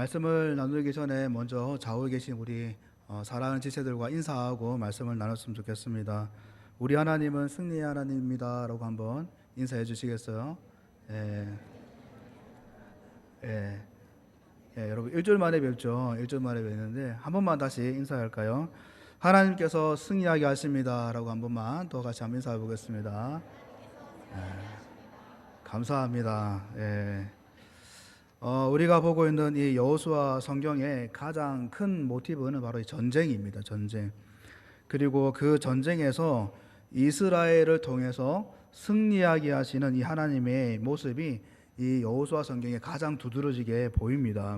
말씀을 나누기 전에 먼저 좌우에 계신 우리 사랑하는 지체들과 인사하고 말씀을 나눴으면 좋겠습니다. 우리 하나님은 승리의 하나님입니다 라고 한번 인사해 주시겠어요? 예, 예, 예, 여러분 일주일 만에 뵙죠. 일주일 만에 뵙는데 한 번만 다시 인사할까요? 하나님께서 승리하게 하십니다 라고 한 번만 더 같이 한번 인사해 보겠습니다. 감사합니다. 예. 우리가 보고 있는 이 여호수아 성경의 가장 큰 모티브는 바로 이 전쟁입니다. 전쟁. 그리고 그 전쟁에서 이스라엘을 통해서 승리하게 하시는 이 하나님의 모습이 이 여호수아 성경에 가장 두드러지게 보입니다.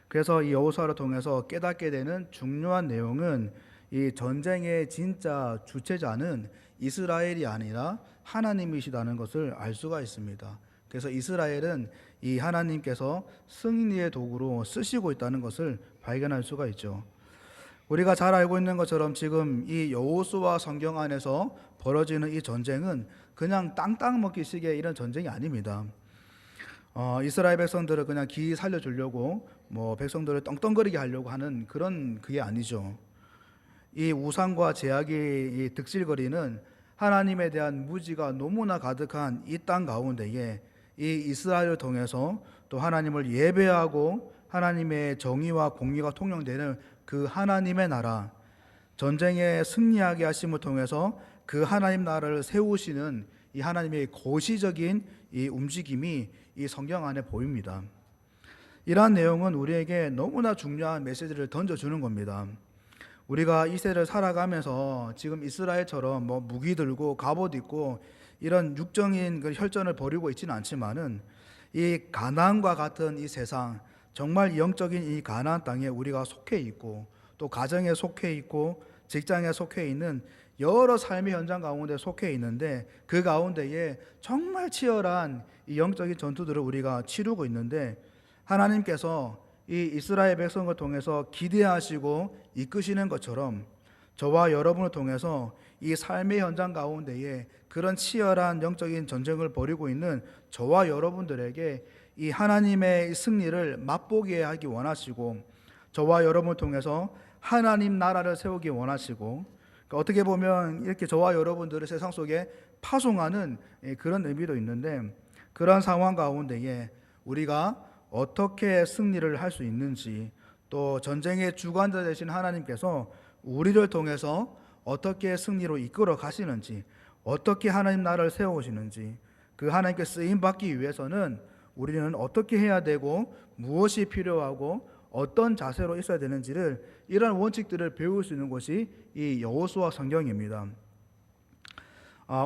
그래서 이 여호수아를 통해서 깨닫게 되는 중요한 내용은 이 전쟁의 진짜 주체자는 이스라엘이 아니라 하나님이시다는 것을 알 수가 있습니다. 그래서 이스라엘은 이 하나님께서 승리의 도구로 쓰시고 있다는 것을 발견할 수가 있죠. 우리가 잘 알고 있는 것처럼 지금 이 여호수아 성경 안에서 벌어지는 이 전쟁은 그냥 땅땅 먹기식의 이런 전쟁이 아닙니다. 이스라엘 백성들을 그냥 기 살려주려고 백성들을 떵떵거리게 하려고 하는 그게 아니죠. 이 우상과 제약이 득실거리는 하나님에 대한 무지가 너무나 가득한 이 땅 가운데에 이 이스라엘을 통해서 또 하나님을 예배하고 하나님의 정의와 공의가 통용되는 그 하나님의 나라, 전쟁에 승리하게 하심을 통해서 그 하나님 나라를 세우시는 이 하나님의 고시적인 이 움직임이 이 성경 안에 보입니다. 이러한 내용은 우리에게 너무나 중요한 메시지를 던져주는 겁니다. 우리가 이 세를 살아가면서 지금 이스라엘처럼 무기 들고 갑옷 입고 이런 육정인 그 혈전을 벌이고 있지는 않지만은 이 가나안과 같은 이 세상, 정말 영적인 이 가나안 땅에 우리가 속해 있고 또 가정에 속해 있고 직장에 속해 있는 여러 삶의 현장 가운데 속해 있는데 그 가운데에 정말 치열한 이 영적인 전투들을 우리가 치르고 있는데 하나님께서 이 이스라엘 백성을 통해서 기대하시고 이끄시는 것처럼 저와 여러분을 통해서 이 삶의 현장 가운데에 그런 치열한 영적인 전쟁을 벌이고 있는 저와 여러분들에게 이 하나님의 승리를 맛보게 하기 원하시고 저와 여러분을 통해서 하나님 나라를 세우기 원하시고 어떻게 보면 이렇게 저와 여러분들을 세상 속에 파송하는 그런 의미도 있는데 그런 상황 가운데에 우리가 어떻게 승리를 할 수 있는지 또 전쟁의 주관자 되신 하나님께서 우리를 통해서 어떻게 승리로 이끌어 가시는지 어떻게 하나님 나라를 세우시는지 그 하나님께 쓰임받기 위해서는 우리는 어떻게 해야 되고 무엇이 필요하고 어떤 자세로 있어야 되는지를 이런 원칙들을 배울 수 있는 것이 이 여호수아 성경입니다.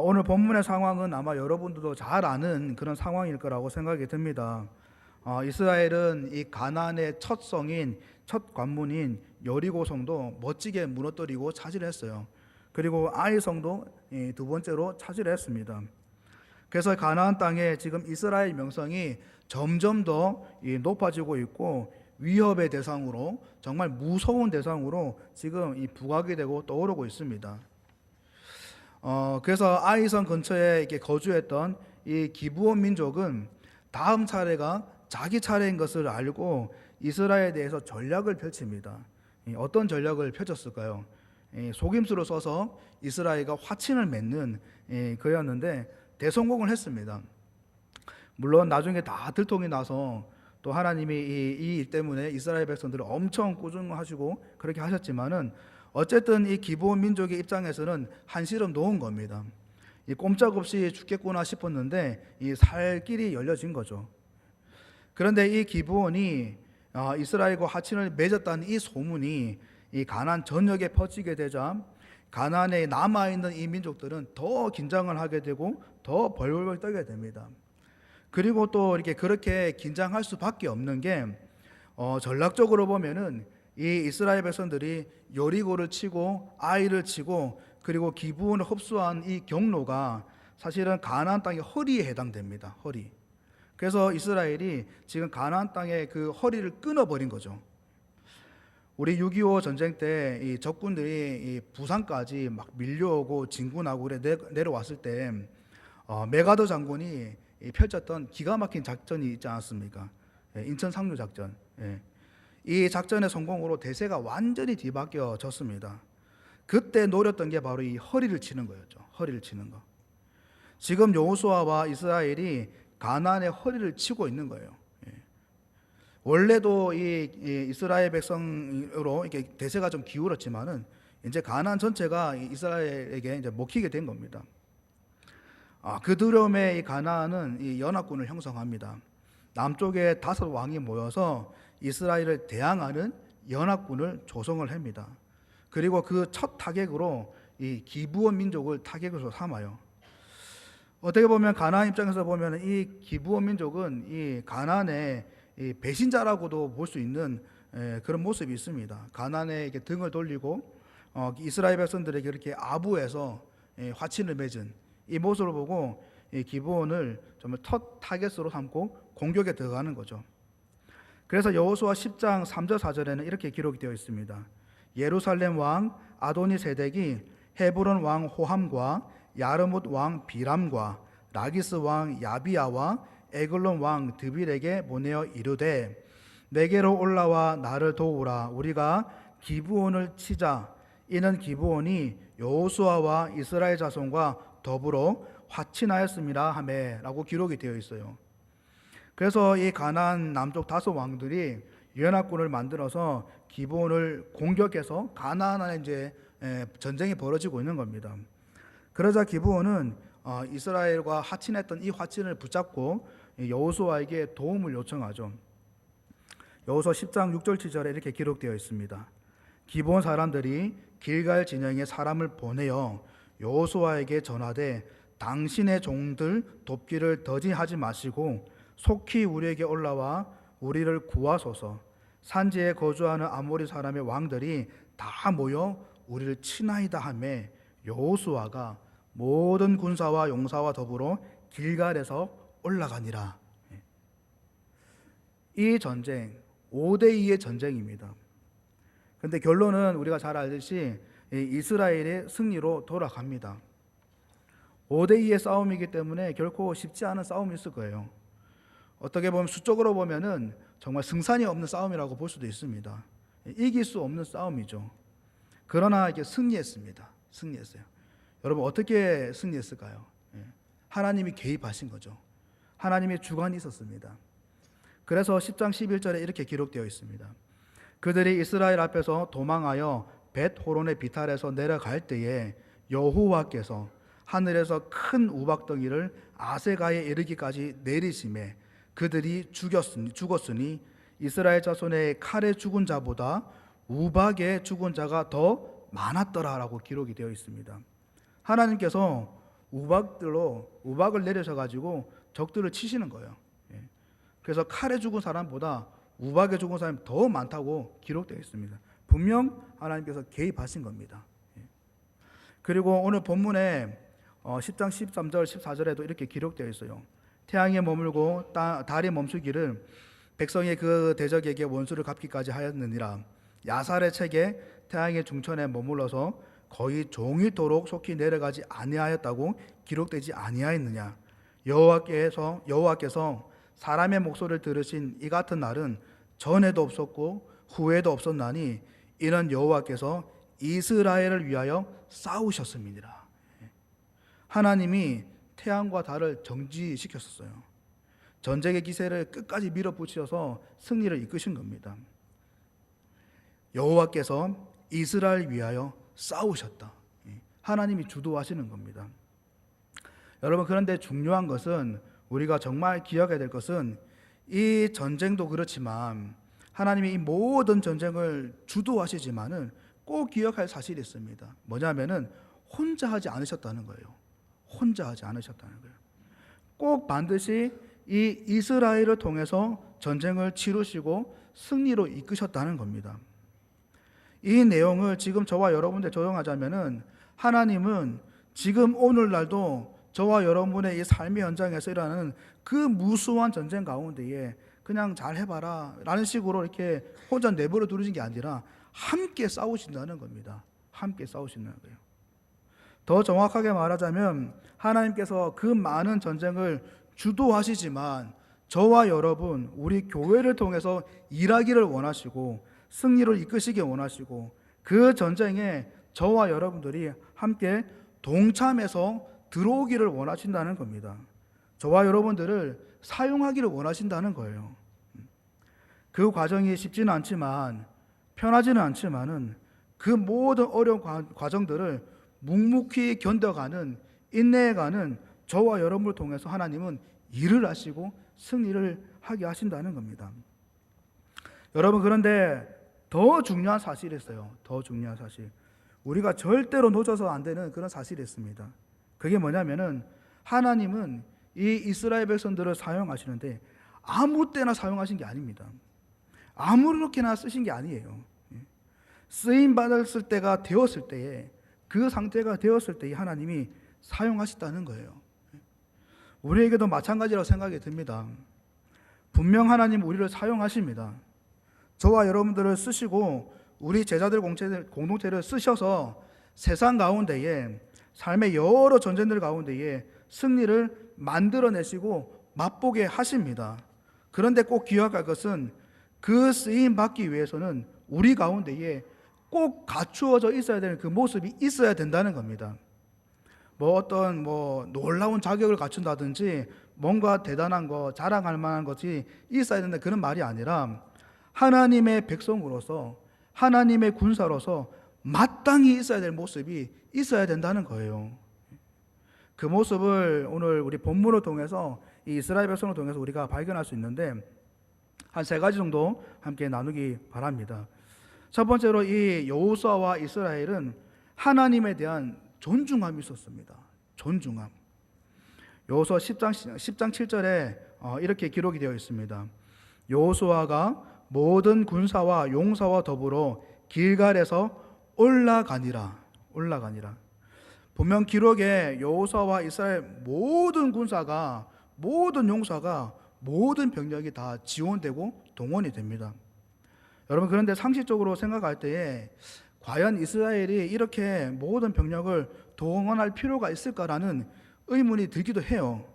오늘 본문의 상황은 아마 여러분들도 잘 아는 그런 상황일 거라고 생각이 듭니다. 이스라엘은 이 가나안의 첫 성인, 첫 관문인 여리고 성도 멋지게 무너뜨리고 차지했어요. 그리고 아이 성도 두 번째로 차지했습니다. 그래서 가나안 땅에 지금 이스라엘 명성이 점점 더 높아지고 있고 위협의 대상으로 정말 무서운 대상으로 지금 이 부각이 되고 떠오르고 있습니다. 그래서 아이성 근처에 이렇게 거주했던 이 기브온 민족은 다음 차례가 자기 차례인 것을 알고 이스라엘에 대해서 전략을 펼칩니다. 어떤 전략을 펼쳤을까요? 속임수로 써서 이스라엘과 화친을 맺는 그였는데 대성공을 했습니다. 물론 나중에 다 들통이 나서 또 하나님이 이 일 때문에 이스라엘 백성들을 엄청 꾸중하시고 그렇게 하셨지만은 어쨌든 이 기브온 민족의 입장에서는 한시름 놓은 겁니다. 꼼짝없이 죽겠구나 싶었는데 이 살 길이 열려진 거죠. 그런데 이 기브온이 이스라엘과 화친을 맺었다는 이 소문이 이 가나안 전역에 퍼지게 되자 가나안에 남아있는 이 민족들은 더 긴장을 하게 되고 더 벌벌 떨게 됩니다. 그리고 또 이렇게 그렇게 긴장할 수밖에 없는 게 전략적으로 보면은 이 이스라엘 백성들이 여리고를 치고 아이를 치고 그리고 기브온을 흡수한 이 경로가 사실은 가나안 땅의 허리에 해당됩니다. 허리. 그래서 이스라엘이 지금 가나안 땅의 그 허리를 끊어버린 거죠. 우리 6.25 전쟁 때 이 적군들이 이 부산까지 막 밀려오고 진군하고 그래 내려왔을 때 메가더 장군이 펼쳤던 기가 막힌 작전이 있지 않았습니까? 인천 상류 작전. 이 작전의 성공으로 대세가 완전히 뒤바뀌어졌습니다. 그때 노렸던 게 바로 이 허리를 치는 거였죠. 허리를 치는 거. 지금 여호수아와 이스라엘이 가나안의 허리를 치고 있는 거예요. 원래도 이 이스라엘 백성으로 이렇게 대세가 좀 기울었지만은 이제 가나안 전체가 이스라엘에게 이제 먹히게 된 겁니다. 그 두려움에 이 가나안은 이 연합군을 형성합니다. 남쪽에 5 왕이 모여서 이스라엘을 대항하는 연합군을 조성을 합니다. 그리고 그 첫 타격으로 이 기브온 민족을 타격으로 삼아요. 어떻게 보면 가나안 입장에서 보면 이 기브온 민족은 이 가나안의 이 배신자라고도 볼 수 있는 그런 모습이 있습니다. 가나안에게 등을 돌리고 이스라엘 백성들에게 이렇게 아부해서 화친을 맺은 이 모습을 보고 이 기브온을 정말 첫 타겟으로 삼고 공격에 들어가는 거죠. 그래서 여호수아 10장 3절 4절에는 이렇게 기록이 되어 있습니다. 예루살렘 왕 아도니 세덱이 헤브론 왕 호함과 야르뭇 왕 비람과 라기스 왕 야비야와 에글론 왕 드빌에게 보내어 이르되 내게로 올라와 나를 도우라. 우리가 기브온을 치자. 이는 기브온이 여호수아와 이스라엘 자손과 더불어 화친하였습니다 하매 라고 기록이 되어 있어요. 그래서 이 가나안 남쪽 5 왕들이 연합군을 만들어서 기브온을 공격해서 가나안 안에 이제 전쟁이 벌어지고 있는 겁니다. 그러자 기브온은 이스라엘과 화친했던 이 화친을 붙잡고 여호수아에게 도움을 요청하죠. 여호수아 10장 6절 7절에 이렇게 기록되어 있습니다. 기브온 사람들이 길갈 진영에 사람을 보내어 여호수아에게 전하되 당신의 종들 돕기를 더디하지 마시고 속히 우리에게 올라와 우리를 구하소서. 산지에 거주하는 아모리 사람의 왕들이 다 모여 우리를 치나이다 하매 여호수아가 모든 군사와 용사와 더불어 길갈에서 올라가니라. 이 전쟁 5대2의 전쟁입니다. 그런데 결론은 우리가 잘 알듯이 이스라엘의 승리로 돌아갑니다. 5대2의 싸움이기 때문에 결코 쉽지 않은 싸움이 있을 거예요. 어떻게 보면 수적으로 보면은 정말 승산이 없는 싸움이라고 볼 수도 있습니다. 이길 수 없는 싸움이죠. 그러나 이게 승리했습니다. 승리했어요. 여러분 어떻게 승리했을까요? 하나님이 개입하신 거죠. 하나님의 주관이 있었습니다. 그래서 10장 11절에 이렇게 기록되어 있습니다. 그들이 이스라엘 앞에서 도망하여 벳 호론의 비탈에서 내려갈 때에 여호와께서 하늘에서 큰 우박덩이를 아세가에 이르기까지 내리심에 그들이 죽었으니 이스라엘 자손의 칼에 죽은 자보다 우박에 죽은 자가 더 많았더라라고 기록이 되어 있습니다. 하나님께서 우박을 내리셔가지고 적들을 치시는 거예요. 그래서 칼에 죽은 사람보다 우박에 죽은 사람이 더 많다고 기록되어 있습니다. 분명 하나님께서 개입하신 겁니다. 그리고 오늘 본문에 10장 13절 14절에도 이렇게 기록되어 있어요. 태양에 머물고 달이 멈추기를 백성의 그 대적에게 원수를 갚기까지 하였느니라. 야살의 책에 태양의 중천에 머물러서 거의 종일토록 속히 내려가지 아니하였다고 기록되지 아니하였느냐. 여호와께서 사람의 목소리를 들으신 이 같은 날은 전에도 없었고 후에도 없었나니 이는 여호와께서 이스라엘을 위하여 싸우셨음이니라. 하나님이 태양과 달을 정지시켰었어요. 전쟁의 기세를 끝까지 밀어붙여서 승리를 이끄신 겁니다. 여호와께서 이스라엘을 위하여 싸우셨다. 하나님이 주도하시는 겁니다. 여러분 그런데 중요한 것은 우리가 정말 기억해야 될 것은 이 전쟁도 그렇지만 하나님이 이 모든 전쟁을 주도하시지만은 꼭 기억할 사실이 있습니다. 뭐냐면은 혼자 하지 않으셨다는 거예요. 혼자 하지 않으셨다는 거예요. 꼭 반드시 이 이스라엘을 통해서 전쟁을 치르시고 승리로 이끄셨다는 겁니다. 이 내용을 지금 저와 여러분들 적용하자면은 하나님은 지금 오늘날도 저와 여러분의 이 삶의 현장에서 일어나는 그 무수한 전쟁 가운데에 그냥 잘 해봐라 라는 식으로 이렇게 혼자 내버려 두는 게 아니라 함께 싸우신다는 겁니다. 함께 싸우신다는 거예요. 더 정확하게 말하자면 하나님께서 그 많은 전쟁을 주도하시지만 저와 여러분, 우리 교회를 통해서 일하기를 원하시고 승리를 이끄시기 원하시고 그 전쟁에 저와 여러분들이 함께 동참해서 들어오기를 원하신다는 겁니다. 저와 여러분들을 사용하기를 원하신다는 거예요. 그 과정이 쉽지는 않지만 편하지는 않지만은 그 모든 어려운 과정들을 묵묵히 견뎌가는 인내해가는 저와 여러분을 통해서 하나님은 일을 하시고 승리를 하게 하신다는 겁니다. 여러분, 그런데 더 중요한 사실이 있어요. 더 중요한 사실. 우리가 절대로 놓쳐서 안 되는 그런 사실이 있습니다. 그게 뭐냐면은 하나님은 이 이스라엘 백성들을 사용하시는데 아무 때나 사용하신 게 아닙니다. 아무렇게나 쓰신 게 아니에요. 쓰임 받았을 때가 되었을 때에 그 상태가 되었을 때에 하나님이 사용하셨다는 거예요. 우리에게도 마찬가지라고 생각이 듭니다. 분명 하나님 우리를 사용하십니다. 저와 여러분들을 쓰시고 우리 제자들 공동체를 쓰셔서 세상 가운데에 삶의 여러 전쟁들 가운데에 승리를 만들어내시고 맛보게 하십니다. 그런데 꼭 기억할 것은 그 쓰임 받기 위해서는 우리 가운데에 꼭 갖추어져 있어야 되는 그 모습이 있어야 된다는 겁니다. 어떤 놀라운 자격을 갖춘다든지 뭔가 대단한 거, 자랑할 만한 것이 있어야 된다 그런 말이 아니라 하나님의 백성으로서 하나님의 군사로서 마땅히 있어야 될 모습이 있어야 된다는 거예요. 그 모습을 오늘 우리 본문을 통해서 이 이스라엘 백성을 통해서 우리가 발견할 수 있는데 한 세 가지 정도 함께 나누기 바랍니다. 첫 번째로 이 여호수아와 이스라엘은 하나님에 대한 존중함이 있었습니다. 존중함. 여호수아 10장 7절에 이렇게 기록이 되어 있습니다. 여호수아가 모든 군사와 용사와 더불어 길갈에서 올라가니라. 분명 기록에 여호수아와 이스라엘 모든 군사가 모든 용사가 모든 병력이 다 지원되고 동원이 됩니다. 여러분, 그런데 상식적으로 생각할 때에 과연 이스라엘이 이렇게 모든 병력을 동원할 필요가 있을까라는 의문이 들기도 해요.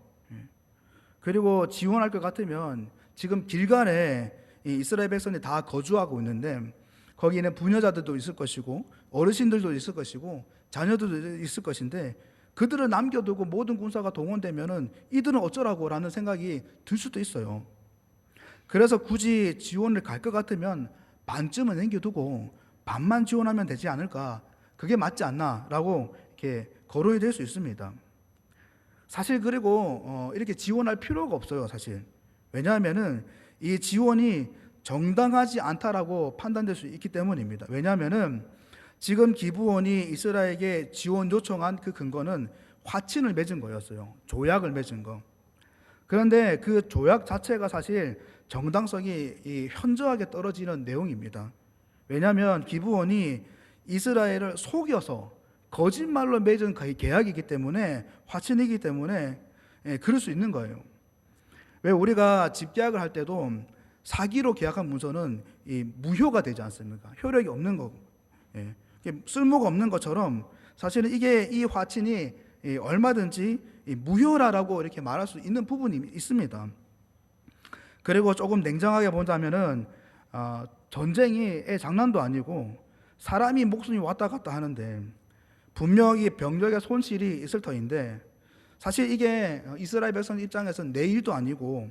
그리고 지원할 것 같으면 지금 길갈에 이스라엘 백성이 다 거주하고 있는데 거기에는 부녀자들도 있을 것이고 어르신들도 있을 것이고 자녀들도 있을 것인데 그들을 남겨두고 모든 군사가 동원되면은 이들은 어쩌라고 라는 생각이 들 수도 있어요. 그래서 굳이 지원을 갈 것 같으면 반쯤은 남겨두고 반만 지원하면 되지 않을까, 그게 맞지 않나 라고 이렇게 거론이 될 수 있습니다. 사실 그리고 이렇게 지원할 필요가 없어요. 사실 왜냐하면은 이 지원이 정당하지 않다라고 판단될 수 있기 때문입니다. 왜냐하면은 지금 기브온이 이스라엘에게 지원 요청한 그 근거는 화친을 맺은 거였어요. 조약을 맺은 거. 그런데 그 조약 자체가 사실 정당성이 현저하게 떨어지는 내용입니다. 왜냐하면 기브온이 이스라엘을 속여서 거짓말로 맺은 계약이기 때문에, 화친이기 때문에 그럴 수 있는 거예요. 왜 우리가 집계약을 할 때도 사기로 계약한 문서는 무효가 되지 않습니까? 효력이 없는 거고, 쓸모가 없는 것처럼 사실은 이 화친이 얼마든지 무효라고 이렇게 말할 수 있는 부분이 있습니다. 그리고 조금 냉정하게 본다면은 전쟁이 장난도 아니고 사람이 목숨이 왔다 갔다 하는데 분명히 병력의 손실이 있을 터인데 사실 이게 이스라엘 백성 입장에서는 내 일도 아니고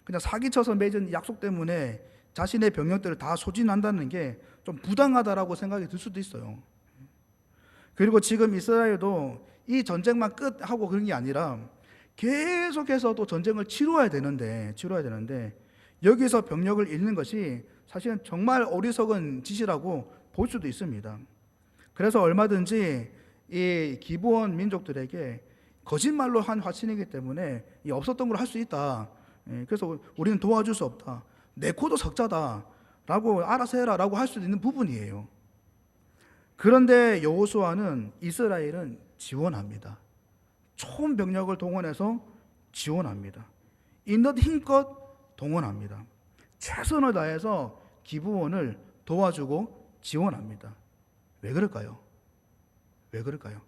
그냥 사기쳐서 맺은 약속 때문에 자신의 병력들을 다 소진한다는 게 좀 부당하다라고 생각이 들 수도 있어요. 그리고 지금 이스라엘도 이 전쟁만 끝하고 그런 게 아니라 계속해서 또 전쟁을 치러야 되는데 여기서 병력을 잃는 것이 사실은 정말 어리석은 짓이라고 볼 수도 있습니다. 그래서 얼마든지 이 기브온 민족들에게 거짓말로 한 화친이기 때문에 없었던 걸 할 수 있다. 그래서 우리는 도와줄 수 없다. 내 코도 석자다 라고 알아서 해라 라고 할 수도 있는 부분이에요. 그런데 여호수아는 이스라엘은 지원합니다. 총 병력을 동원해서 지원합니다. 있는 힘껏 동원합니다. 최선을 다해서 기브온을 도와주고 지원합니다. 왜 그럴까요? 왜 그럴까요?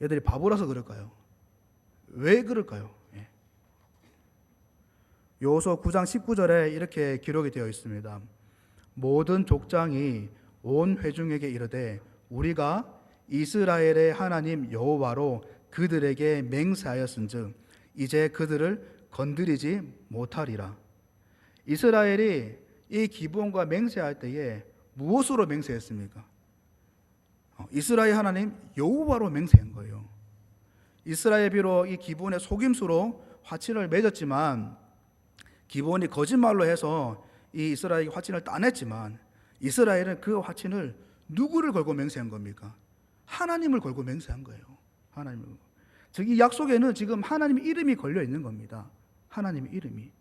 얘들이 바보라서 그럴까요? 왜 그럴까요? 여호수아 9장 19절에 이렇게 기록이 되어 있습니다. 모든 족장이 온 회중에게 이르되 우리가 이스라엘의 하나님 여호와로 그들에게 맹세하였은즉 이제 그들을 건드리지 못하리라. 이스라엘이 이 기브온과 맹세할 때에 무엇으로 맹세했습니까? 이스라엘 하나님 여호와로 맹세한 거예요. 이스라엘 비록 이 기브온의 속임수로 화친을 맺었지만, 기브온이 거짓말로 해서 이 이스라엘이 화친을 따냈지만, 이스라엘은 그 화친을 누구를 걸고 맹세한 겁니까? 하나님을 걸고 맹세한 거예요. 하나님을. 즉 이 약속에는 지금 하나님의 이름이 걸려 있는 겁니다. 하나님의 이름이.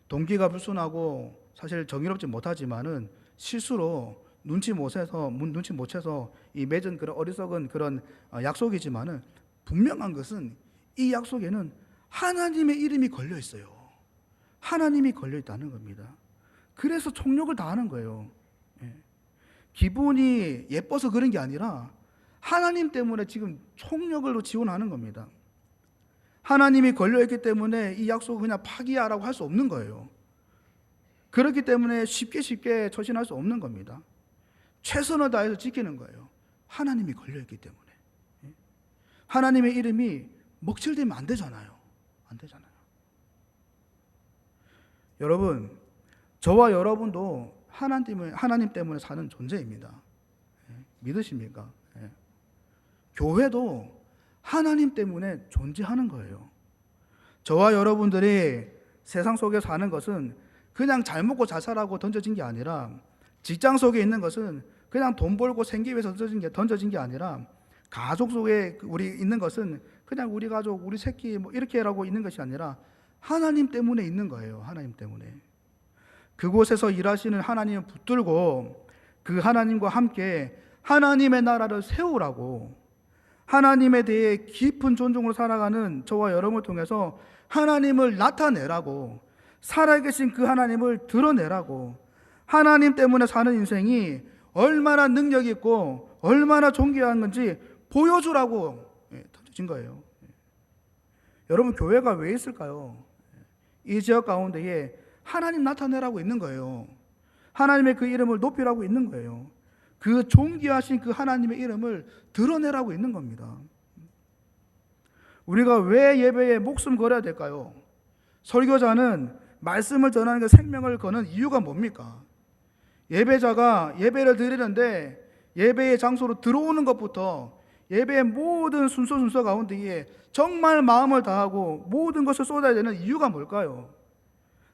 동기가 불순하고 사실 정의롭지 못하지만은 실수로 눈치 못 채서 이 맺은 그런 어리석은 그런 약속이지만은, 분명한 것은 이 약속에는 하나님의 이름이 걸려 있어요. 하나님이 걸려 있다는 겁니다. 그래서 총력을 다하는 거예요. 기분이 예뻐서 그런 게 아니라 하나님 때문에 지금 총력으로 지원하는 겁니다. 하나님이 걸려있기 때문에 이 약속을 그냥 파기하라고 할 수 없는 거예요. 그렇기 때문에 쉽게 처신할 수 없는 겁니다. 최선을 다해서 지키는 거예요. 하나님이 걸려있기 때문에. 하나님의 이름이 먹칠되면 안 되잖아요. 안 되잖아요. 여러분, 저와 여러분도 하나님 때문에 사는 존재입니다. 믿으십니까? 교회도 하나님 때문에 존재하는 거예요. 저와 여러분들이 세상 속에 사는 것은 그냥 잘 먹고 잘 살라고 던져진 게 아니라, 직장 속에 있는 것은 그냥 돈 벌고 생기 위해서 던져진 게 아니라, 가족 속에 우리 있는 것은 그냥 우리 가족, 우리 새끼 뭐 이렇게라고 있는 것이 아니라 하나님 때문에 있는 거예요. 하나님 때문에. 그곳에서 일하시는 하나님을 붙들고 그 하나님과 함께 하나님의 나라를 세우라고, 하나님에 대해 깊은 존중으로 살아가는 저와 여러분을 통해서 하나님을 나타내라고, 살아계신 그 하나님을 드러내라고, 하나님 때문에 사는 인생이 얼마나 능력 있고 얼마나 존귀한 건지 보여주라고 던져진 거예요. 여러분, 교회가 왜 있을까요? 이 지역 가운데에 하나님 나타내라고 있는 거예요. 하나님의 그 이름을 높이라고 있는 거예요. 그 존귀하신 그 하나님의 이름을 드러내라고 있는 겁니다. 우리가 왜 예배에 목숨 걸어야 될까요? 설교자는 말씀을 전하는 게 생명을 거는 이유가 뭡니까? 예배자가 예배를 드리는데 예배의 장소로 들어오는 것부터 예배의 모든 순서 가운데에 정말 마음을 다하고 모든 것을 쏟아야 되는 이유가 뭘까요?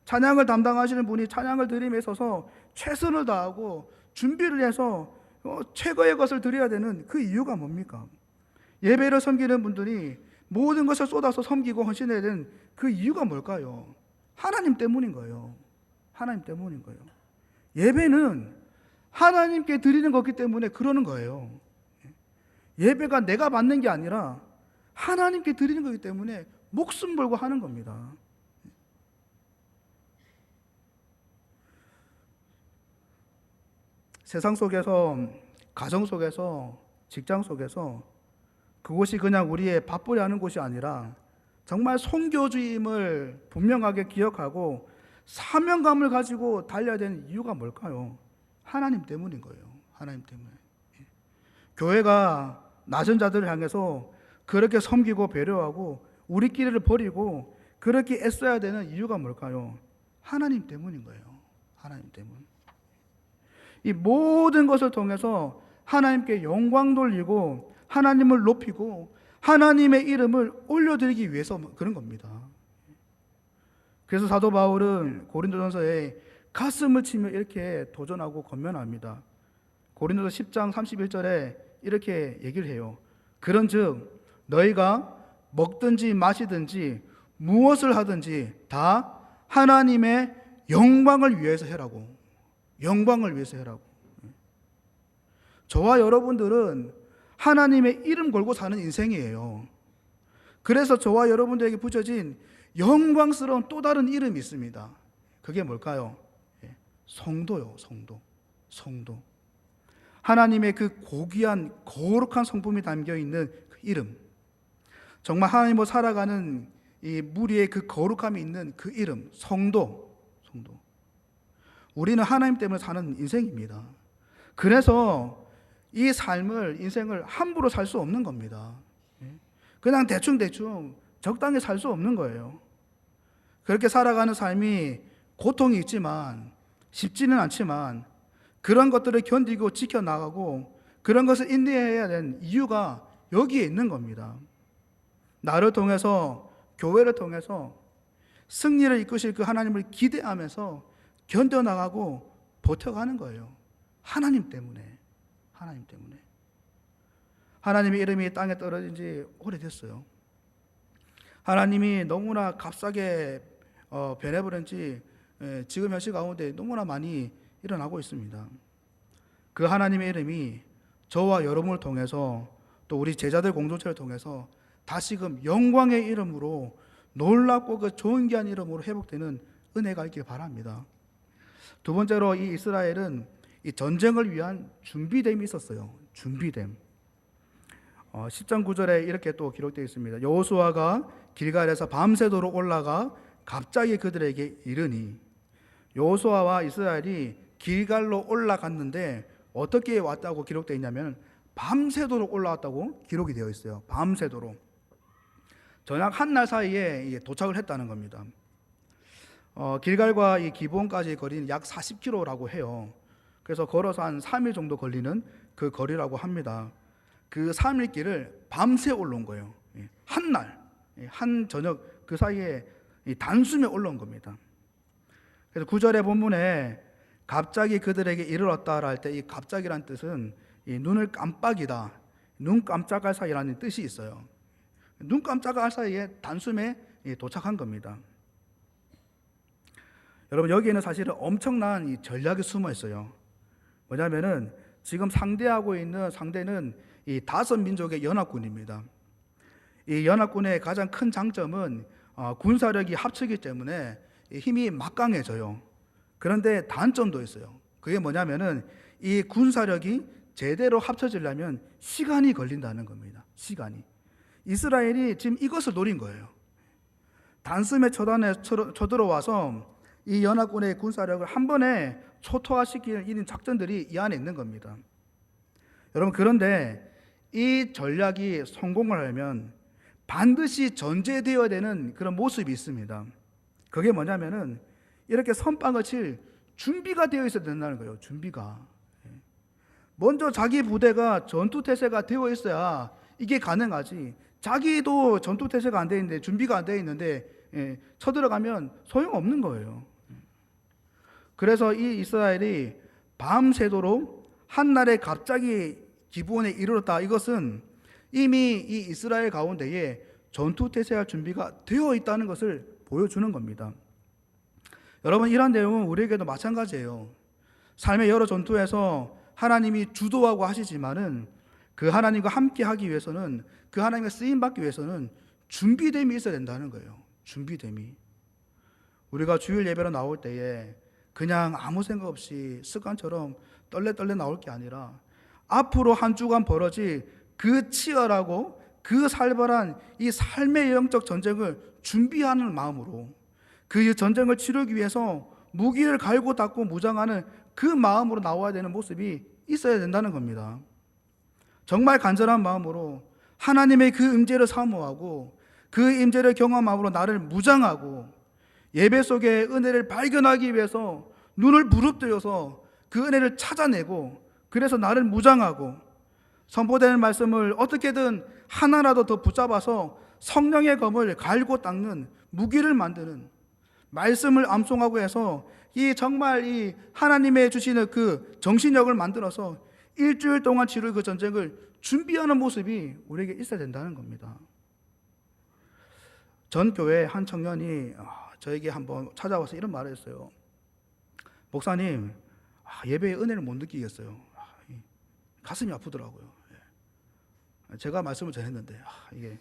찬양을 담당하시는 분이 찬양을 드림에 있어서 최선을 다하고 준비를 해서 최고의 것을 드려야 되는 그 이유가 뭡니까? 예배를 섬기는 분들이 모든 것을 쏟아서 섬기고 헌신해야 되는 그 이유가 뭘까요? 하나님 때문인 거예요. 하나님 때문인 거예요. 예배는 하나님께 드리는 거기 때문에 그러는 거예요. 예배가 내가 받는 게 아니라 하나님께 드리는 거기 때문에 목숨 걸고 하는 겁니다. 세상 속에서, 가정 속에서, 직장 속에서 그곳이 그냥 우리의 밥벌이 하는 곳이 아니라 정말 선교주임을 분명하게 기억하고 사명감을 가지고 달려야 되는 이유가 뭘까요? 하나님 때문인 거예요. 하나님 때문에. 교회가 낮은 자들을 향해서 그렇게 섬기고 배려하고 우리끼리를 버리고 그렇게 애써야 되는 이유가 뭘까요? 하나님 때문인 거예요. 하나님 때문. 이 모든 것을 통해서 하나님께 영광 돌리고 하나님을 높이고 하나님의 이름을 올려드리기 위해서 그런 겁니다. 그래서 사도 바울은 고린도전서에 가슴을 치며 이렇게 도전하고 권면합니다. 고린도서 10장 31절에 이렇게 얘기를 해요. 그런즉 너희가 먹든지 마시든지 무엇을 하든지 다 하나님의 영광을 위해서 해라고. 영광을 위해서 해라고. 저와 여러분들은 하나님의 이름 걸고 사는 인생이에요. 그래서 저와 여러분들에게 붙여진 영광스러운 또 다른 이름이 있습니다. 그게 뭘까요? 성도요. 성도. 하나님의 그 고귀한 거룩한 성품이 담겨있는 그 이름. 정말 하나님으로 살아가는 이 무리의 그 거룩함이 있는 그 이름, 성도. 우리는 하나님 때문에 사는 인생입니다. 그래서 이 삶을, 인생을 함부로 살 수 없는 겁니다. 그냥 대충 적당히 살 수 없는 거예요. 그렇게 살아가는 삶이 고통이 있지만, 쉽지는 않지만, 그런 것들을 견디고 지켜나가고 그런 것을 인내해야 되는 이유가 여기에 있는 겁니다. 나를 통해서, 교회를 통해서 승리를 이끄실 그 하나님을 기대하면서 견뎌나가고 버텨가는 거예요. 하나님 때문에. 하나님의 이름이 땅에 떨어진 지 오래됐어요. 하나님이 너무나 값싸게 변해버린 지 지금 현실 가운데 너무나 많이 일어나고 있습니다. 그 하나님의 이름이 저와 여러분을 통해서 또 우리 제자들 공동체를 통해서 다시금 영광의 이름으로, 놀랍고 그 좋은 귀한 이름으로 회복되는 은혜가 있길 바랍니다. 두 번째로 이 이스라엘은 이 전쟁을 위한 준비됨이 있었어요. 준비됨. 10장 9절에 이렇게 또 기록되어 있습니다. 여호수아가 길갈에서 밤새도록 올라가 갑자기 그들에게 이르니. 여호수아와 이스라엘이 길갈로 올라갔는데 어떻게 왔다고 기록되어 있냐면 밤새도록 올라왔다고 기록이 되어 있어요. 밤새도록. 저녁 한날 사이에 도착을 했다는 겁니다. 길갈과 이 기브온까지 거리는 약 40km라고 해요. 그래서 걸어서 한 3일 정도 걸리는 그 거리라고 합니다. 그 3일 길을 밤새 올라온 거예요. 한날, 한 저녁 그 사이에 단숨에 올라온 겁니다. 그래서 9절의 본문에 갑자기 그들에게 이르렀다라 할 때 이 갑자기란 뜻은 이 눈을 깜빡이다, 눈 깜짝할 사이라는 뜻이 있어요. 눈 깜짝할 사이에 단숨에 도착한 겁니다. 여러분, 여기에는 사실은 엄청난 이 전략이 숨어 있어요. 뭐냐면은 지금 상대하고 있는 상대는 이 5민족의 연합군입니다. 이 연합군의 가장 큰 장점은 군사력이 합치기 때문에 힘이 막강해져요. 그런데 단점도 있어요. 그게 뭐냐면은 이 군사력이 제대로 합쳐지려면 시간이 걸린다는 겁니다. 시간이. 이스라엘이 지금 이것을 노린 거예요. 단숨에 쳐들어와서 이 연합군의 군사력을 한 번에 초토화시키는 이런 작전들이 이 안에 있는 겁니다. 여러분, 그런데 이 전략이 성공을 하려면 반드시 전제되어야 되는 그런 모습이 있습니다. 그게 뭐냐면은 이렇게 선빵을 칠 준비가 되어 있어야 된다는 거예요. 준비가. 먼저 자기 부대가 전투태세가 되어 있어야 이게 가능하지. 자기도 전투태세가 안 되어 있는데, 준비가 안 되어 있는데 쳐들어가면 소용없는 거예요. 그래서 이 이스라엘이 밤새도록 한날에 갑자기 기브온에 이르렀다. 이것은 이미 이 이스라엘 가운데에 전투태세할 준비가 되어 있다는 것을 보여주는 겁니다. 여러분, 이런 내용은 우리에게도 마찬가지예요. 삶의 여러 전투에서 하나님이 주도하고 하시지만은 그 하나님과 함께 하기 위해서는, 그 하나님의 쓰임 받기 위해서는 준비됨이 있어야 된다는 거예요. 준비됨이. 우리가 주일 예배로 나올 때에 그냥 아무 생각 없이 습관처럼 떨레 나올 게 아니라 앞으로 한 주간 벌어질 그 치열하고 그 살벌한 이 삶의 영적 전쟁을 준비하는 마음으로, 그 전쟁을 치르기 위해서 무기를 갈고 닦고 무장하는 그 마음으로 나와야 되는 모습이 있어야 된다는 겁니다. 정말 간절한 마음으로 하나님의 그 임재를 사모하고 그 임재를 경험함으로 나를 무장하고 예배 속에 은혜를 발견하기 위해서 눈을 부릅뜨려서 그 은혜를 찾아내고, 그래서 나를 무장하고 선포되는 말씀을 어떻게든 하나라도 더 붙잡아서 성령의 검을 갈고 닦는 무기를 만드는, 말씀을 암송하고 해서 이 정말 이 하나님의 주시는 그 정신력을 만들어서 일주일 동안 치를 그 전쟁을 준비하는 모습이 우리에게 있어야 된다는 겁니다. 전 교회 한 청년이 저에게 한번 찾아와서 이런 말을 했어요. 목사님, 예배의 은혜를 못 느끼겠어요. 가슴이 아프더라고요. 제가 말씀을 전했는데 이게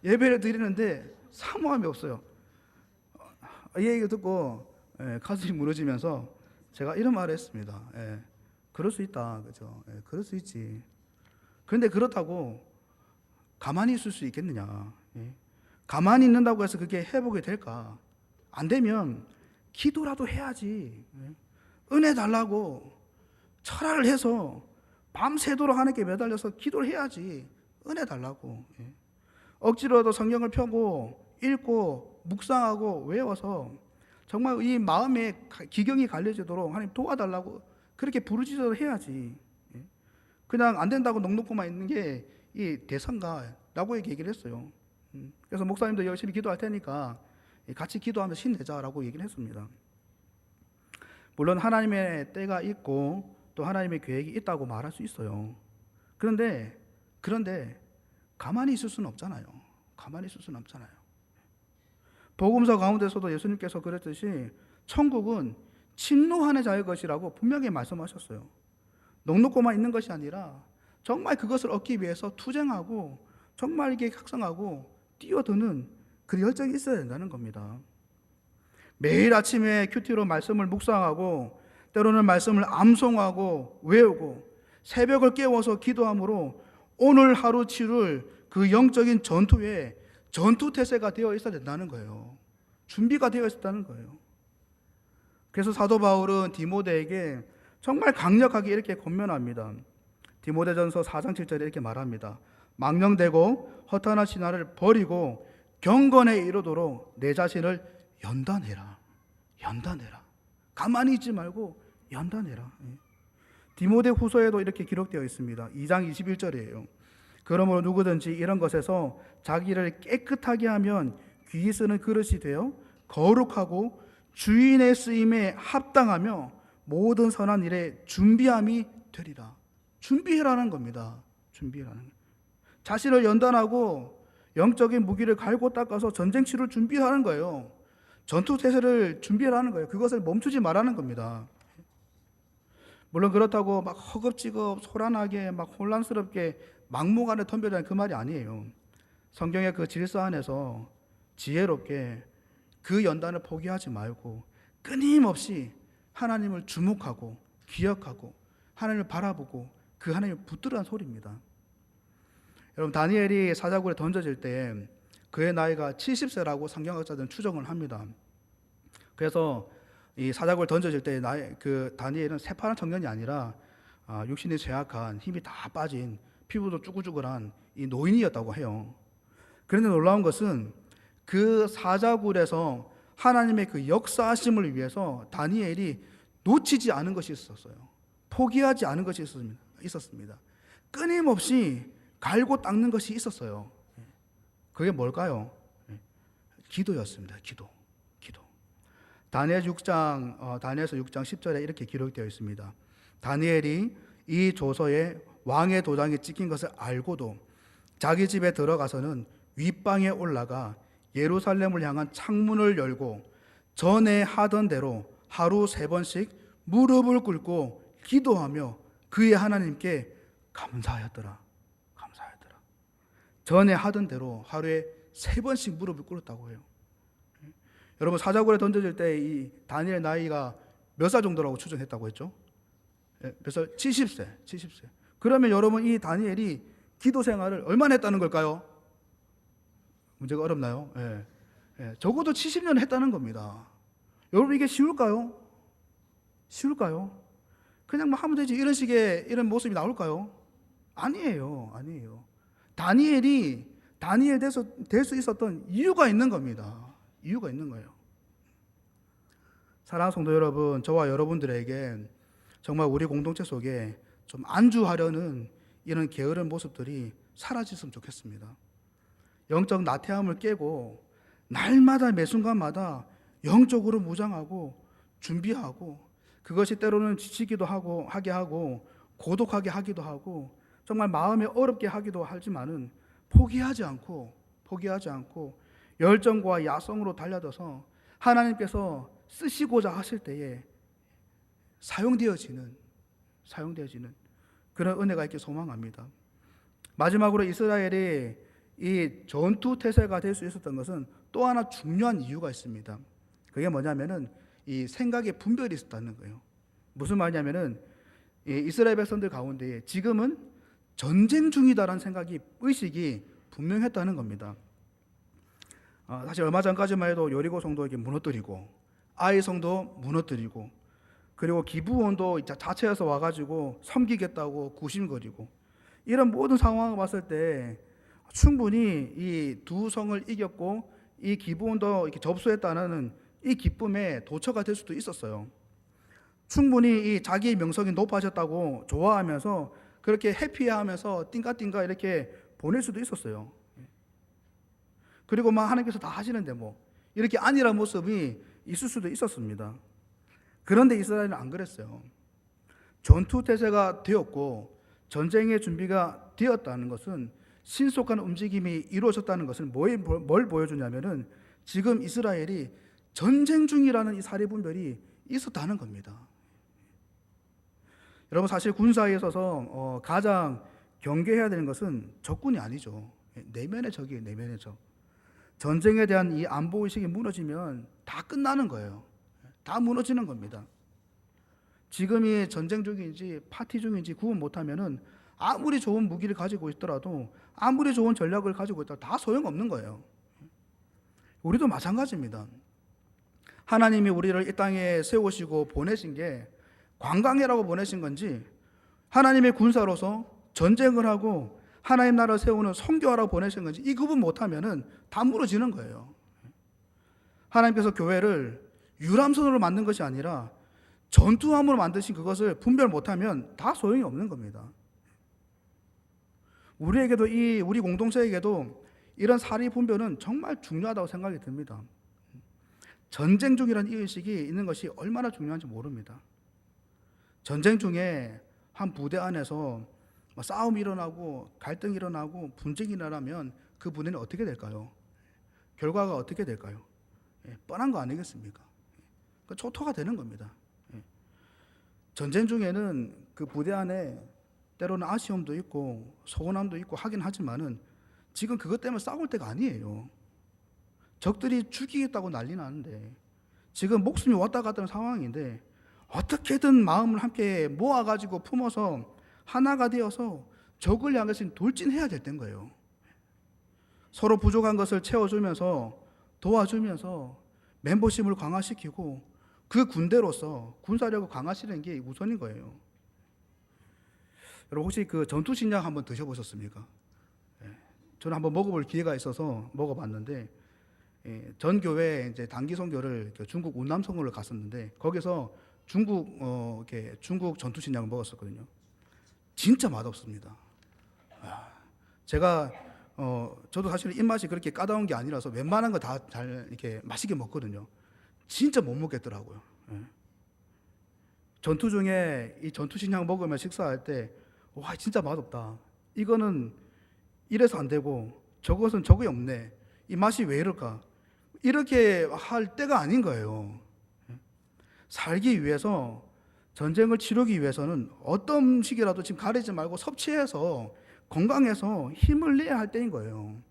예배를 드리는데 사모함이 없어요. 이 얘기 듣고 가슴이 무너지면서 제가 이런 말을 했습니다. 그럴 수 있다, 그죠? 그럴 수 있지. 그런데 그렇다고 가만히 있을 수 있겠느냐? 예. 가만히 있는다고 해서 그게 회복이 될까? 안 되면 기도라도 해야지. 예. 은혜 달라고 철학을 해서 밤새도록 하나님께 매달려서 기도를 해야지. 은혜 달라고. 예. 억지로도 성경을 펴고 읽고 묵상하고 외워서 정말 이 마음에 기경이 갈려지도록 하나님 도와달라고 그렇게 부르짖어서 해야지. 예. 그냥 안 된다고 넋놓고만 있는 게 이 대상가라고 얘기를 했어요. 그래서 목사님도 열심히 기도할 테니까 같이 기도하면서 힘내자라고 얘기를 했습니다. 물론 하나님의 때가 있고 또 하나님의 계획이 있다고 말할 수 있어요. 그런데 가만히 있을 수는 없잖아요. 가만히 있을 수는 없잖아요. 복음서 가운데서도 예수님께서 그랬듯이 천국은 침노하는 자의 것이라고 분명히 말씀하셨어요. 넉넉고만 있는 것이 아니라 정말 그것을 얻기 위해서 투쟁하고 정말 이게 각성하고 뛰어드는 그 열정이 있어야 된다는 겁니다. 매일 아침에 큐티로 말씀을 묵상하고 때로는 말씀을 암송하고 외우고 새벽을 깨워서 기도함으로 오늘 하루 치룰 그 영적인 전투에 전투태세가 되어 있어야 된다는 거예요. 준비가 되어 있었다는 거예요. 그래서 사도 바울은 디모데에게 정말 강력하게 이렇게 권면합니다. 디모데전서 4장 7절에 이렇게 말합니다. 망령되고 허탄한 신화를 버리고 경건에 이르도록 내 자신을 연단해라. 연단해라. 가만히 있지 말고 연단해라. 디모데 후서에도 이렇게 기록되어 있습니다. 2장 21절이에요. 그러므로 누구든지 이런 것에서 자기를 깨끗하게 하면 귀히 쓰는 그릇이 되어 거룩하고 주인의 쓰임에 합당하며 모든 선한 일에 준비함이 되리라. 준비해라는 겁니다. 준비해라는 거예요. 자신을 연단하고 영적인 무기를 갈고 닦아서 전쟁 치를 준비하는 거예요. 전투 태세를 준비하라는 거예요. 그것을 멈추지 말라는 겁니다. 물론 그렇다고 막 허겁지겁 소란하게 막 혼란스럽게 막무가내 덤벼라는 그 말이 아니에요. 성경의 그 질서 안에서 지혜롭게 그 연단을 포기하지 말고 끊임없이 하나님을 주목하고 기억하고 하나님을 바라보고 그 하나님을 붙들라는 소리입니다. 여러분 다니엘이 사자굴에 던져질 때 그의 나이가 70세라고 성경학자들은 추정을 합니다. 그래서 이 사자굴에 던져질 때 그 다니엘은 새파란 청년이 아니라 육신이 쇠약한 힘이 다 빠진 피부도 쭈글쭈글한 이 노인이었다고 해요. 그런데 놀라운 것은 그 사자굴에서 하나님의 그 역사하심을 위해서 다니엘이 놓치지 않은 것이 있었어요. 포기하지 않은 것이 있었습니다. 끊임없이 갈고 닦는 것이 있었어요. 그게 뭘까요? 기도였습니다. 기도. 다니엘서 6장 10절에 이렇게 기록되어 있습니다. 다니엘이 이 조서에 왕의 도장이 찍힌 것을 알고도 자기 집에 들어가서는 윗방에 올라가 예루살렘을 향한 창문을 열고 전에 하던 대로 하루 3번씩 무릎을 꿇고 기도하며 그의 하나님께 감사하였더라. 전에 하던 대로 하루에 3번씩 무릎을 꿇었다고 해요. 여러분 사자굴에 던져질 때 이 다니엘 나이가 몇 살 정도라고 추정했다고 했죠? 몇 살? 70세. 그러면 여러분 이 다니엘이 기도 생활을 얼마나 했다는 걸까요? 문제가 어렵나요? 적어도 70년 했다는 겁니다. 여러분 이게 쉬울까요? 그냥 뭐 하면 되지 이런 식의 이런 모습이 나올까요? 아니에요. 다니엘이 다니엘 될 수 있었던 이유가 있는 겁니다. 이유가 있는 거예요. 사랑하는 성도 여러분, 저와 여러분들에게 정말 우리 공동체 속에 좀 안주하려는 이런 게으른 모습들이 사라졌으면 좋겠습니다. 영적 나태함을 깨고 날마다 매 순간마다 영적으로 무장하고 준비하고 그것이 때로는 지치기도 하게 하고 고독하게 하기도 하고 정말 마음에 어렵게 하기도 하지만은 포기하지 않고 열정과 야성으로 달려들어서 하나님께서 쓰시고자 하실 때에 사용되어지는 그런 은혜가 있길 소망합니다. 마지막으로 이스라엘이 이 전투 태세가 될 수 있었던 것은 또 하나 중요한 이유가 있습니다. 그게 뭐냐면은 이 생각의 분별이 있었다는 거예요. 무슨 말이냐면은 이 이스라엘 백성들 가운데 지금은 전쟁 중이다라는 의식이 분명했다는 겁니다. 사실 얼마 전까지만 해도 여리고 성도 이렇게 무너뜨리고 아이 성도 무너뜨리고 그리고 기브온도 자체에서 와가지고 섬기겠다고 구심거리고 이런 모든 상황을 봤을 때 충분히 이 두 성을 이겼고 이 기브온도 이렇게 접수했다는 이 기쁨에 도처가 될 수도 있었어요. 충분히 이 자기의 명성이 높아졌다고 좋아하면서 그렇게 해피해하면서 띵까띵까 이렇게 보낼 수도 있었어요. 그리고 막 하나님께서 다 하시는데 뭐 이렇게 아니란 모습이 있을 수도 있었습니다. 그런데 이스라엘은 안 그랬어요. 전투 태세가 되었고 전쟁의 준비가 되었다는 것은 신속한 움직임이 이루어졌다는 것은 뭘 보여주냐면은 지금 이스라엘이 전쟁 중이라는 이 사례 분별이 있었다는 겁니다. 여러분 사실 군사에 있어서 가장 경계해야 되는 것은 적군이 아니죠. 내면의 적이에요. 내면의 적. 전쟁에 대한 이 안보의식이 무너지면 다 끝나는 거예요. 다 무너지는 겁니다. 지금이 전쟁 중인지 파티 중인지 구분 못하면은 아무리 좋은 무기를 가지고 있더라도 아무리 좋은 전략을 가지고 있더라도 다 소용없는 거예요. 우리도 마찬가지입니다. 하나님이 우리를 이 땅에 세우시고 보내신 게 관광이라고 보내신 건지 하나님의 군사로서 전쟁을 하고 하나님 나라를 세우는 선교하라고 보내신 건지 이 구분 못하면은 다 무너지는 거예요. 하나님께서 교회를 유람선으로 만든 것이 아니라 전투함으로 만드신 그것을 분별 못하면 다 소용이 없는 겁니다. 우리에게도 우리 공동체에게도 이런 사리 분별은 정말 중요하다고 생각이 듭니다. 전쟁 중이라는 이 의식이 있는 것이 얼마나 중요한지 모릅니다. 전쟁 중에 한 부대 안에서 싸움이 일어나고 갈등이 일어나고 분쟁이 일어나면 그 부대는 어떻게 될까요? 결과가 어떻게 될까요? 뻔한 거 아니겠습니까? 초토가 되는 겁니다. 전쟁 중에는 그 부대 안에 때로는 아쉬움도 있고 서운함도 있고 하긴 하지만은 지금 그것 때문에 싸울 때가 아니에요. 적들이 죽이겠다고 난리 나는데 지금 목숨이 왔다 갔다 하는 상황인데 어떻게든 마음을 함께 모아가지고 품어서 하나가 되어서 적을 향해서 돌진해야 될 때인 거예요. 서로 부족한 것을 채워주면서 도와주면서 멤버십을 강화시키고 그 군대로서 군사력을 강화시키는 게 우선인 거예요. 여러분 혹시 그 전투식량 한번 드셔보셨습니까? 저는 한번 먹어볼 기회가 있어서 먹어봤는데 전 교회 이제 단기 선교를 중국 운남성으로 갔었는데 거기서 중국 전투식량을 먹었었거든요. 진짜 맛없습니다. 제가 저도 사실 입맛이 그렇게 까다로운 게 아니라서 웬만한 거 다 잘 이렇게 맛있게 먹거든요. 진짜 못 먹겠더라고요. 전투 중에 이 전투식량 먹으면 식사할 때 와 진짜 맛없다. 이거는 이래서 안 되고 저것은 저게 없네. 이 맛이 왜 이럴까? 이렇게 할 때가 아닌 거예요. 살기 위해서 전쟁을 치르기 위해서는 어떤 음식이라도 지금 가리지 말고 섭취해서 건강해서 힘을 내야 할 때인 거예요.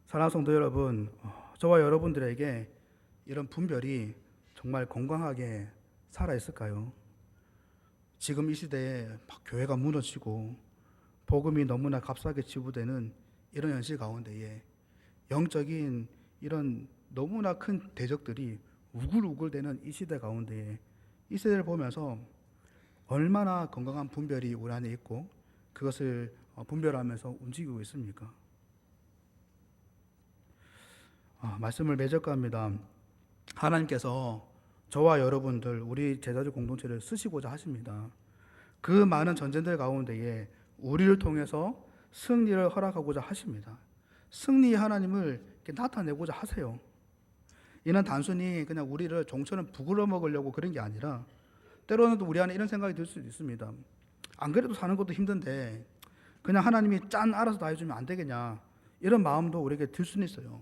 사랑하는 성도 여러분, 저와 여러분들에게 이런 분별이 정말 건강하게 살아있을까요? 지금 이 시대에 막 교회가 무너지고 복음이 너무나 값싸게 지불되는 이런 현실 가운데에 영적인 이런 너무나 큰 대적들이 우글우글대는 이 시대 가운데에 이 시대를 보면서 얼마나 건강한 분별이 우리 안에 있고 그것을 분별하면서 움직이고 있습니까? 말씀을 맺어갑니다. 하나님께서 저와 여러분들 우리 제자들 공동체를 쓰시고자 하십니다. 그 많은 전쟁들 가운데에 우리를 통해서 승리를 허락하고자 하십니다. 승리의 하나님을 이렇게 나타내고자 하세요. 이는 단순히 그냥 우리를 종처럼 부글러 먹으려고 그런 게 아니라 때로는 또 우리 안에 이런 생각이 들 수도 있습니다. 안 그래도 사는 것도 힘든데 그냥 하나님이 짠 알아서 다 해주면 안 되겠냐 이런 마음도 우리에게 들 수는 있어요.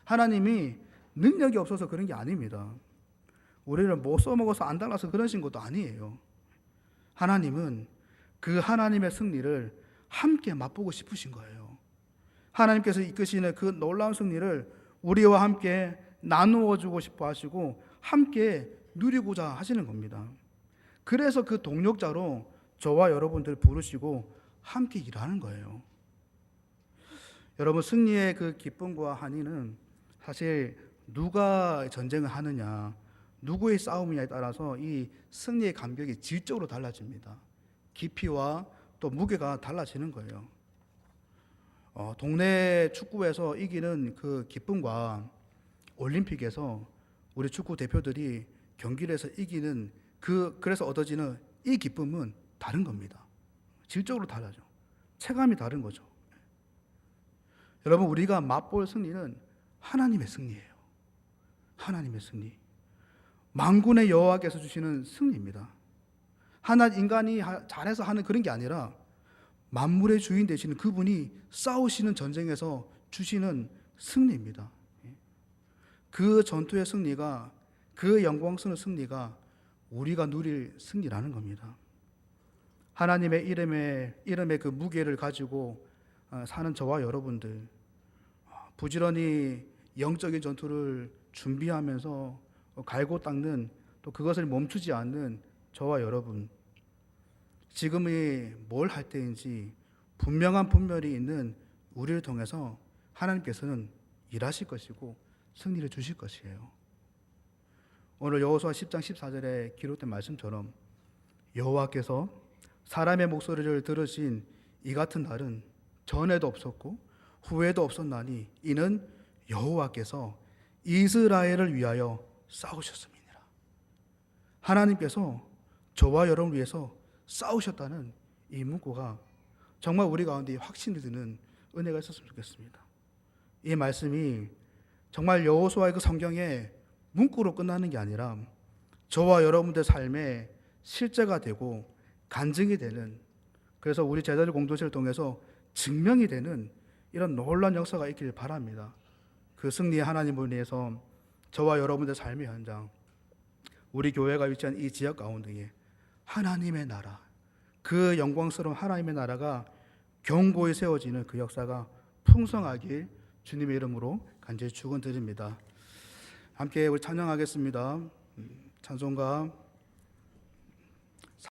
하나님이 능력이 없어서 그런 게 아닙니다. 우리를 못 써먹어서 안 달라서 그러신 것도 아니에요. 하나님은 그 하나님의 승리를 함께 맛보고 싶으신 거예요. 하나님께서 이끄시는 그 놀라운 승리를 우리와 함께 나누어 주고 싶어 하시고 함께 누리고자 하시는 겁니다. 그래서 그 동력자로 저와 여러분들 부르시고 함께 일하는 거예요. 여러분, 승리의 그 기쁨과 한이는 사실 누가 전쟁을 하느냐, 누구의 싸움이냐에 따라서 이 승리의 감격이 질적으로 달라집니다. 깊이와 또 무게가 달라지는 거예요. 동네 축구에서 이기는 그 기쁨과 올림픽에서 우리 축구 대표들이 경기를 해서 이기는 그래서 얻어지는 이 기쁨은 다른 겁니다. 질적으로 달라져. 체감이 다른 거죠. 여러분, 우리가 맛볼 승리는 하나님의 승리예요. 하나님의 승리. 만군의 여호와께서 주시는 승리입니다. 인간이 잘해서 하는 그런 게 아니라 만물의 주인 되시는 그분이 싸우시는 전쟁에서 주시는 승리입니다. 그 전투의 승리가, 그 영광스러운 승리가 우리가 누릴 승리라는 겁니다. 하나님의 이름의 그 무게를 가지고 사는 저와 여러분들, 부지런히 영적인 전투를 준비하면서 갈고 닦는, 또 그것을 멈추지 않는 저와 여러분, 지금이 뭘 할 때인지 분명한 분별이 있는 우리를 통해서 하나님께서는 일하실 것이고 승리를 주실 것이에요. 오늘 여호수아 10장 14절에 기록된 말씀처럼 여호와께서 사람의 목소리를 들으신 이 같은 날은 전에도 없었고 후에도 없었나니 이는 여호와께서 이스라엘을 위하여 싸우셨음이니라. 하나님께서 저와 여러분을 위해서 싸우셨다는 이 문구가 정말 우리 가운데 확신이 드는 은혜가 있었으면 좋겠습니다. 이 말씀이 정말 여호수아의 그 성경에 문구로 끝나는 게 아니라 저와 여러분들 삶에 실제가 되고 간증이 되는, 그래서 우리 제자들 공동체를 통해서 증명이 되는 이런 놀라운 역사가 있길 바랍니다. 그 승리의 하나님을 위해서 저와 여러분들 삶의 현장, 우리 교회가 위치한 이 지역 가운데에 하나님의 나라, 그 영광스러운 하나님의 나라가 견고히 세워지는 그 역사가 풍성하길 주님의 이름으로 간절히 축원드립니다. 함께 우리 찬양하겠습니다. 찬송가